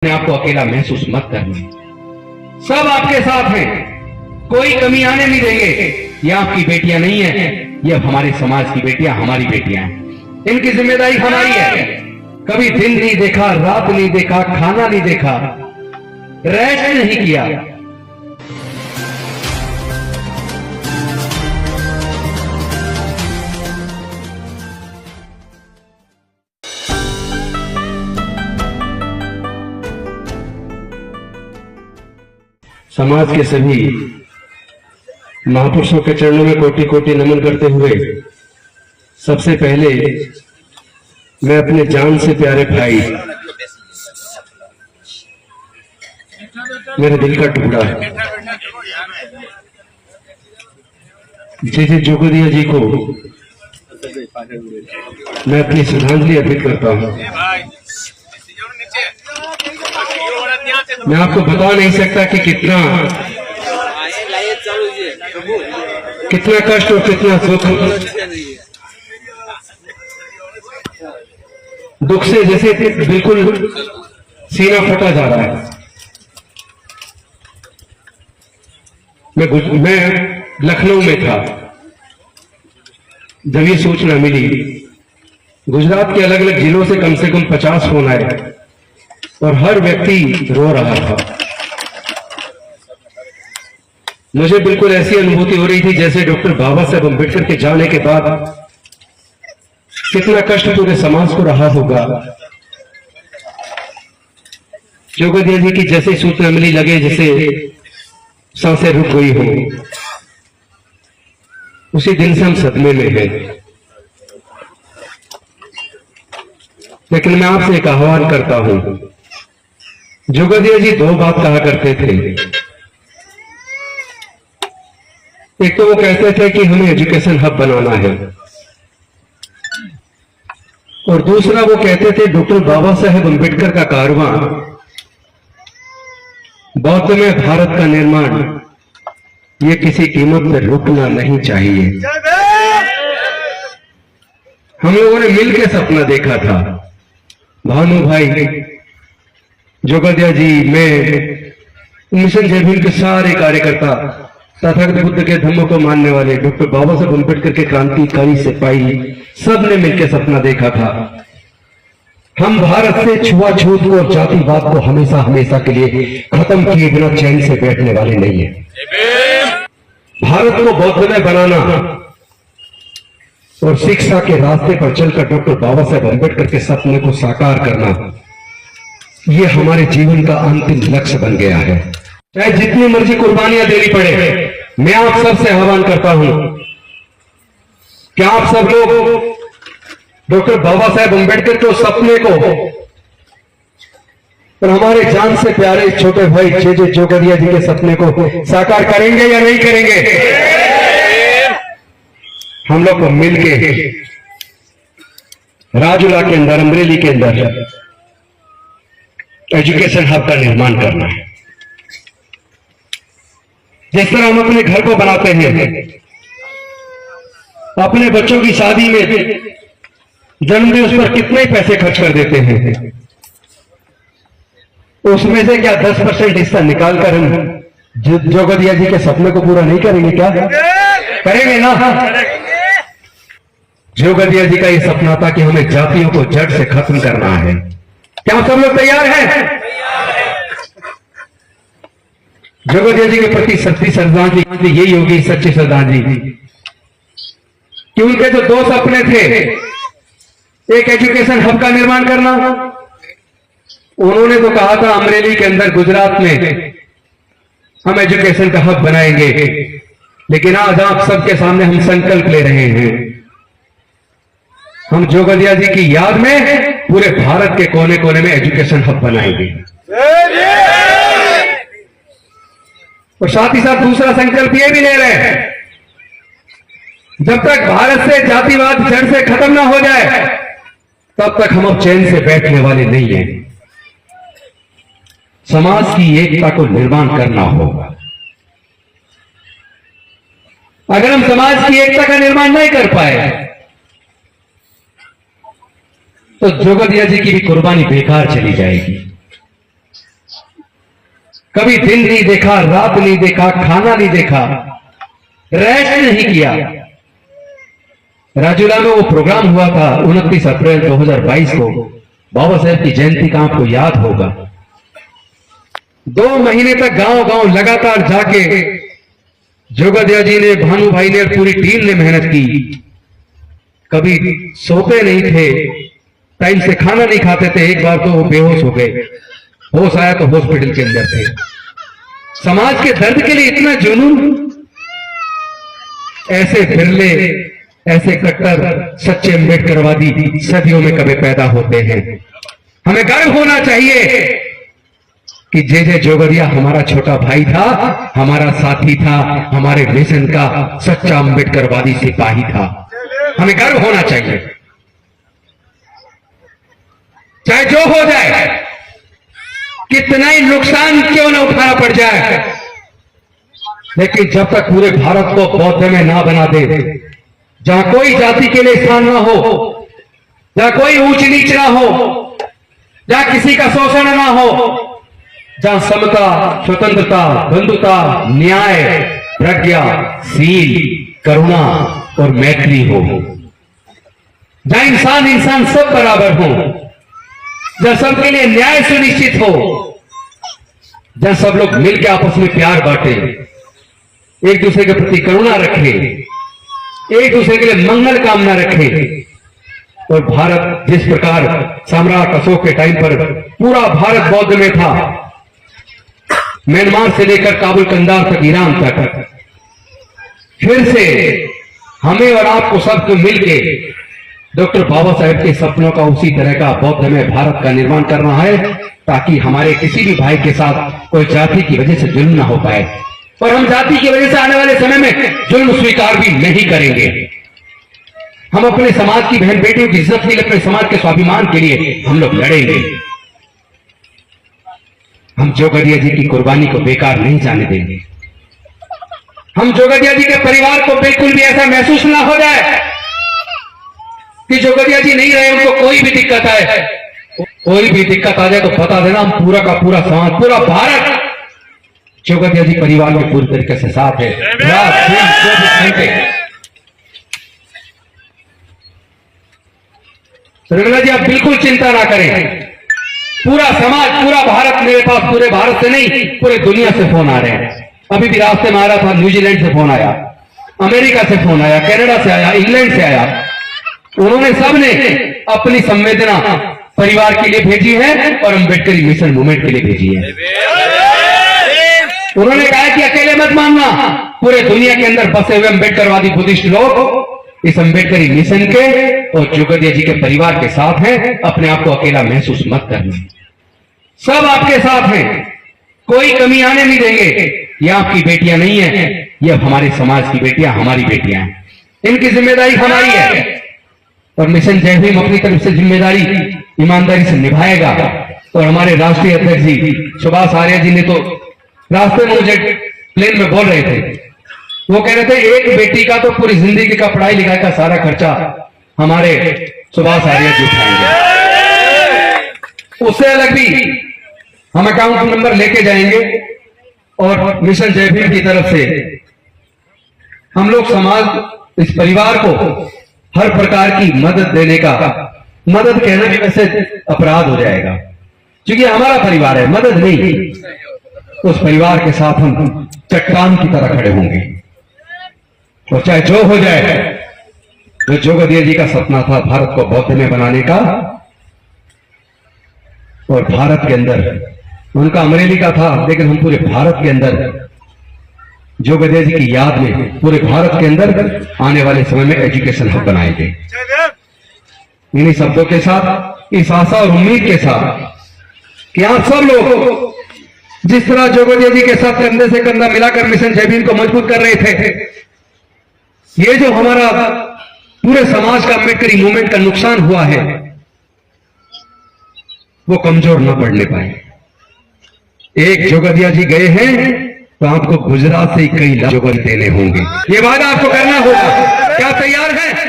अपने आप को अकेला महसूस मत करना, सब आपके साथ हैं, कोई कमी आने नहीं देंगे। ये आपकी बेटियां नहीं है, ये हमारे समाज की बेटियां, हमारी बेटियां हैं। इनकी जिम्मेदारी हमारी है। कभी दिन नहीं देखा, रात नहीं देखा, खाना नहीं देखा, रेस्ट नहीं किया। समाज के सभी महापुरुषों के चरणों में कोटि कोटि नमन करते हुए सबसे पहले मैं अपने जान से प्यारे भाई, मेरे दिल का टुकड़ा जी जोगदिया जी को मैं अपनी श्रद्धांजलि अर्पित करता हूं। मैं आपको बता नहीं सकता कि कितना कष्ट और कितना दुख से जैसे बिल्कुल सीना फटा जा रहा है। मैं लखनऊ में था जब ये सूचना मिली। गुजरात के अलग अलग जिलों से कम 50 फोन आए और हर व्यक्ति रो रहा था। मुझे बिल्कुल ऐसी अनुभूति हो रही थी जैसे डॉक्टर बाबा साहेब अम्बेडकर के जाने के बाद कितना कष्ट पूरे समाज को रहा होगा। जोगदिया जी की जैसे सूचना मिली, लगे जैसे सांसें रुक गई हो। उसी दिन से हम सदमे में हैं। लेकिन मैं आपसे एक आह्वान करता हूं। जोगदिया जी दो बात कहा करते थे। एक तो वो कहते थे कि हमें एजुकेशन हब बनाना है, और दूसरा वो कहते थे डॉक्टर बाबा साहेब अम्बेडकर का कारवां, बौद्ध में भारत का निर्माण, ये किसी कीमत पर रुकना नहीं चाहिए। हम लोगों ने मिलकर सपना देखा था। भानु भाई, जोगदिया जी, मैं, मिशन जय भीम के सारे कार्यकर्ता, तथागत बुद्ध के धम्मों को मानने वाले, डॉक्टर बाबा साहब अम्बेडकर के क्रांतिकारी सिपाही, सब ने मिलकर सपना देखा था। हम भारत से छुआछूत को और जातिवाद को हमेशा हमेशा के लिए खत्म किए बिना चैन से बैठने वाले नहीं है। भारत को बौद्धमय बनाना और शिक्षा के रास्ते पर चलकर डॉक्टर बाबा साहेब अम्बेडकर के सपने को साकार करना, ये हमारे जीवन का अंतिम लक्ष्य बन गया है। चाहे जितनी मर्जी कुर्बानियां देनी पड़े, मैं आप सबसे आह्वान करता हूं कि आप सब लोग डॉक्टर बाबा साहेब अम्बेडकर के सपने को और हमारे जान से प्यारे छोटे भाई जे जोगदिया जी के सपने को साकार करेंगे या नहीं करेंगे? हम लोग को मिलके राजूला के अंदर, अमरेली के अंदर एजुकेशन हब का निर्माण करना है। जिस तरह हम अपने घर को बनाते हैं, अपने बच्चों की शादी में जन्मदिन पर कितने पैसे खर्च कर देते हैं, उसमें से क्या 10% हिस्सा निकालकर हम जोगदिया जी के सपने को पूरा नहीं करेंगे? क्या करेंगे ना? जोगदिया जी का ये सपना था कि हमें जातियों को जड़ से खत्म करना है। क्या सब लोग तैयार हैं? जोगदिया जी के प्रति सच्ची श्रद्धांजलि यही होगी, सच्ची श्रद्धांजलि, कि उनके जो दो सपने थे, एक एजुकेशन हब का निर्माण करना, उन्होंने तो कहा था अमरेली के अंदर गुजरात में हम एजुकेशन का हब बनाएंगे, लेकिन आज आप सबके सामने हम संकल्प ले रहे हैं, हम जोगदिया जी की याद में पूरे भारत के कोने कोने में एजुकेशन हब बनाएंगे। और साथ ही साथ दूसरा संकल्प ये भी ले रहे हैं, जब तक भारत से जातिवाद जड़ से खत्म ना हो जाए, तब तक हम अब चैन से बैठने वाले नहीं हैं। समाज की एकता को निर्माण करना होगा। अगर हम समाज की एकता का निर्माण नहीं कर पाए, तो जोगदिया जी की भी कुर्बानी बेकार चली जाएगी। कभी दिन नहीं देखा, रात नहीं देखा, खाना नहीं देखा, रेस्ट नहीं किया। राजूला में वो प्रोग्राम हुआ था 29 अप्रैल 2022 को, बाबा साहेब की जयंती का आपको याद होगा। 2 महीने तक गांव गांव लगातार जाके जोगदिया जी ने, भानु भाई ने और पूरी टीम ने मेहनत की। कभी सोते नहीं थे, टाइम से खाना नहीं खाते थे। एक बार तो वो बेहोश हो गए, होश आया तो हॉस्पिटल के अंदर थे। समाज के दर्द के लिए इतना जुनून, ऐसे बिरले, ऐसे कट्टर सच्चे अम्बेडकरवादी सदियों में कभी पैदा होते हैं। हमें गर्व होना चाहिए कि जे जोगदिया हमारा छोटा भाई था, हमारा साथी था, हमारे मिशन का सच्चा अम्बेडकरवादी सिपाही था। हमें गर्व होना चाहिए, चाहे जो हो जाए, कितना ही नुकसान क्यों ना उठाना पड़ जाए, लेकिन जब तक पूरे भारत को बौद्ध में ना बना दे, जहां कोई जाति के लिए स्थान ना हो, जहां कोई ऊंच नीच ना हो, जहां किसी का शोषण ना हो, जहां समता, स्वतंत्रता, बंधुता, न्याय, प्रज्ञा, शील, करुणा और मैत्री हो, जहां इंसान इंसान सब बराबर हो, जहां सबके लिए न्याय सुनिश्चित हो, जहां सब लोग मिलकर आपस में प्यार बांटे, एक दूसरे के प्रति करुणा रखे, एक दूसरे के लिए मंगल कामना रखे। और भारत जिस प्रकार सम्राट अशोक के टाइम पर पूरा भारत बौद्ध में था, म्यांमार से लेकर काबुल कंधार तक, ईरान तक, फिर से हमें और आपको सबको मिलके डॉक्टर बाबा साहेब के सपनों का उसी तरह का बौद्ध में भारत का निर्माण करना है, ताकि हमारे किसी भी भाई के साथ कोई जाति की वजह से जुल्म ना हो पाए। और हम जाति की वजह से आने वाले समय में जुल्म स्वीकार भी नहीं करेंगे। हम अपने समाज की बहन बेटियों की इज्जत के लिए, अपने समाज के स्वाभिमान के लिए हम लोग लड़ेंगे। हम जोगदिया जी की कुर्बानी को बेकार नहीं जाने देंगे। हम जोगदिया जी के परिवार को बिल्कुल भी ऐसा महसूस ना हो जाए कि जोगदिया जी नहीं रहे, उनको कोई भी दिक्कत आए, कोई भी दिक्कत आ जाए तो बता देना, हम पूरा का पूरा समाज, पूरा भारत जोगदिया जी परिवार में पूरी तरीके से साथ है। रात दिन 24 घंटे। रंगला जी आप बिल्कुल चिंता ना करें, पूरा समाज, पूरा भारत मेरे पास, पूरे भारत से नहीं पूरे दुनिया से फोन आ रहे हैं। अभी भी रास्ते में आ रहा था, न्यूजीलैंड से फोन आया, अमेरिका से फोन आया, कनाडा से आया, इंग्लैंड से आया। उन्होंने सबने अपनी संवेदना परिवार के लिए भेजी है और अम्बेडकरी मिशन मूवमेंट के लिए भेजी है। उन्होंने कहा कि अकेले मत मानना, पूरे दुनिया के अंदर बसे हुए अम्बेडकरवादी बुद्धिस्ट लोग इस अम्बेडकरी मिशन के और जोगदिया जी के परिवार के साथ हैं। अपने आप को अकेला महसूस मत करना, सब आपके साथ हैं, कोई कमी आने नहीं देंगे। ये आपकी बेटियां नहीं है, ये हमारे समाज की बेटियां, हमारी बेटियां हैं। इनकी जिम्मेदारी हमारी है और मिशन जय भीम अपनी तरफ से जिम्मेदारी ईमानदारी से निभाएगा। और हमारे राष्ट्रीय अध्यक्ष जी सुभाष आर्य जी ने तो रास्ते में मुझे प्लेन में बोल रहे थे, वो कह रहे थे एक बेटी का तो पूरी जिंदगी का पढ़ाई लिखाई का सारा खर्चा हमारे सुभाष आर्य जी उठाएंगे। उससे अलग भी हम अकाउंट नंबर लेके जाएंगे और मिशन जय भीम की तरफ से हम लोग समाज, इस परिवार को हर प्रकार की मदद देने का, मदद कहना भी वैसे अपराध हो जाएगा क्योंकि हमारा परिवार है, मदद नहीं, उस परिवार के साथ हम चट्टान की तरह खड़े होंगे। और चाहे जो हो जाए, जो जोगदिया जी का सपना था भारत को बौद्ध में बनाने का, और भारत के अंदर उनका अमरेली का था, लेकिन हम पूरे भारत के अंदर जोगदिया जी की याद में पूरे भारत के अंदर आने वाले समय में एजुकेशन हब बनाएंगे। इन्हीं शब्दों के साथ, इस आशा और उम्मीद के साथ कि आप सब लोग जिस तरह जोगदिया जी के साथ कंधे से कंधा मिलाकर मिशन जय भीम को मजबूत कर रहे थे, ये जो हमारा पूरे समाज का अम्बेडकरी मूवमेंट का नुकसान हुआ है, वो कमजोर न पड़ने पाए। एक जोगदिया जी गए हैं तो आपको गुजरात से कई लाख जोगदिया देने होंगे, ये वादा आपको करना होगा। क्या तैयार है?